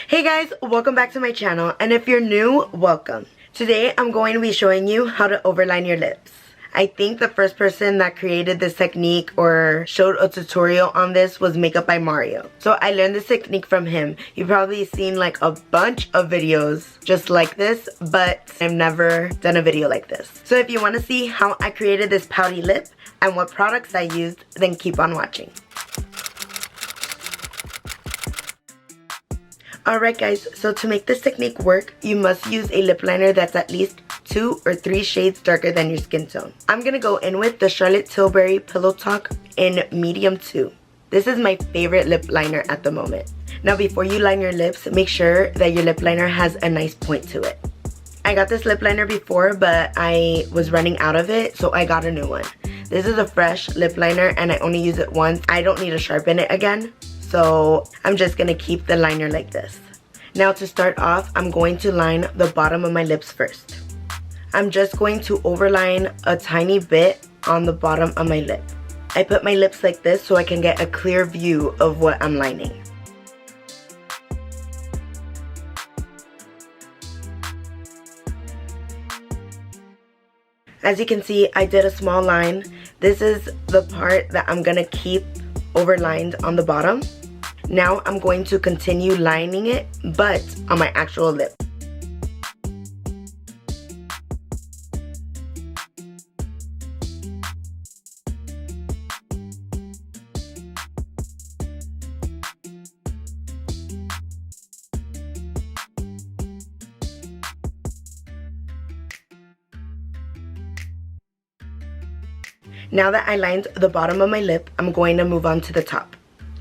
Hey guys, welcome back to my channel, and if you're new, welcome. Today I'm going to be showing you how to overline your lips. I think the first person that created this technique or showed a tutorial on this was Makeup by Mario. So I learned this technique from him. You've probably seen like a bunch of videos just like this, but I've never done a video like this. So if you want to see how I created this pouty lip and what products I used, then keep on watching. Alright guys, so to make this technique work, you must use a lip liner that's at least 2 or 3 shades darker than your skin tone. I'm going to go in with the Charlotte Tilbury Pillow Talk in medium 2. This is my favorite lip liner at the moment. Now before you line your lips, make sure that your lip liner has a nice point to it. I got this lip liner before, but I was running out of it, so I got a new one. This is a fresh lip liner and I only use it once. I don't need to sharpen it again. So I'm just going to keep the liner like this. Now to start off, I'm going to line the bottom of my lips first. I'm just going to overline a tiny bit on the bottom of my lip. I put my lips like this so I can get a clear view of what I'm lining. As you can see, I did a small line. This is the part that I'm going to keep overlined on the bottom. Now I'm going to continue lining it, but on my actual lip. Now that I lined the bottom of my lip, I'm going to move on to the top.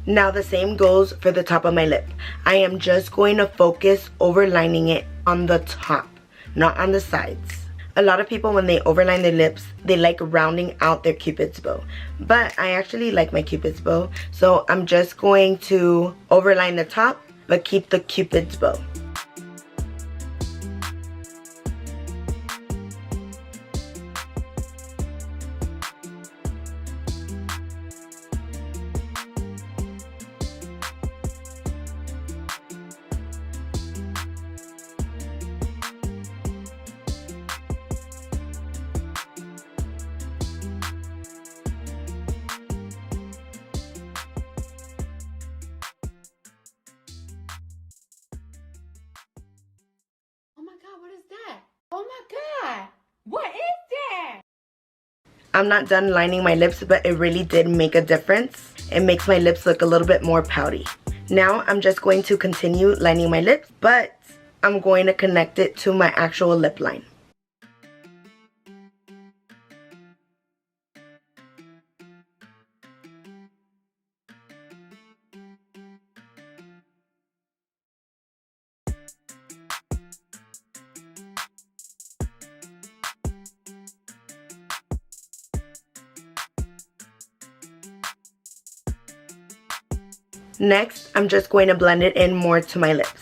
Now the same goes for the top of my lip. I am just going to focus overlining it on the top, not on the sides. A lot of people, when they overline their lips, they like rounding out their cupid's bow. But I actually like my cupid's bow, so I'm just going to overline the top, but keep the cupid's bow. What is that? Oh my God! What is that? I'm not done lining my lips, but it really did make a difference. It makes my lips look a little bit more pouty. Now I'm just going to continue lining my lips, but I'm going to connect it to my actual lip line. Next, I'm just going to blend it in more to my lips.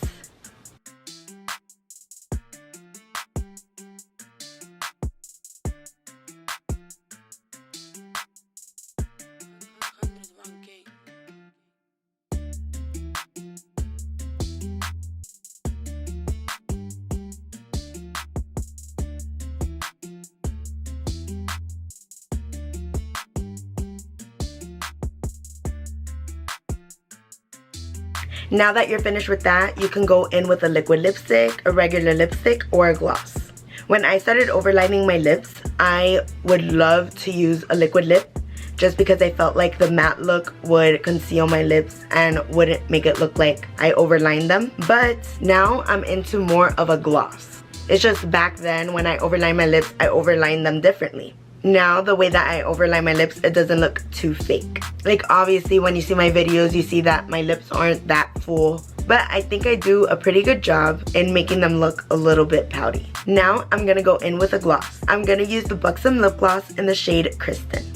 Now that you're finished with that, you can go in with a liquid lipstick, a regular lipstick, or a gloss. When I started overlining my lips, I would love to use a liquid lip just because I felt like the matte look would conceal my lips and wouldn't make it look like I overlined them. But now I'm into more of a gloss. It's just back then when I overlined my lips, I overlined them differently. Now the way that I overline my lips, it doesn't look too fake. Like obviously when you see my videos, you see that my lips aren't that full. But I think I do a pretty good job in making them look a little bit pouty. Now I'm going to go in with a gloss. I'm going to use the Buxom Lip Gloss in the shade Kristen.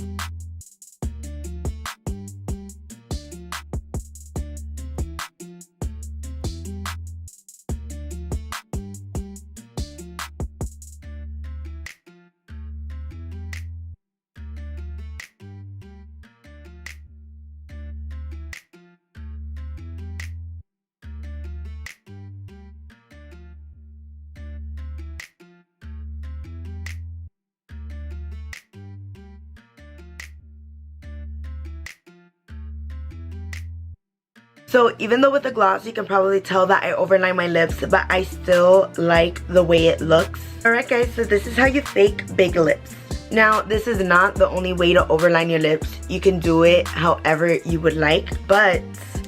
So even though with the gloss you can probably tell that I overline my lips, but I still like the way it looks. Alright guys, so this is how you fake big lips. Now this is not the only way to overline your lips. You can do it however you would like, but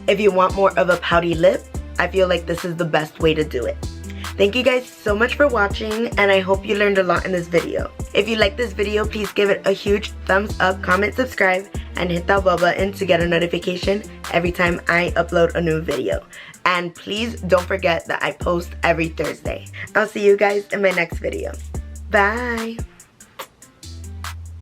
if you want more of a pouty lip, I feel like this is the best way to do it. Thank you guys so much for watching, and I hope you learned a lot in this video. If you like this video, please give it a huge thumbs up, comment, subscribe, and hit that bell button to get a notification every time I upload a new video. And please don't forget that I post every Thursday. I'll see you guys in my next video. Bye!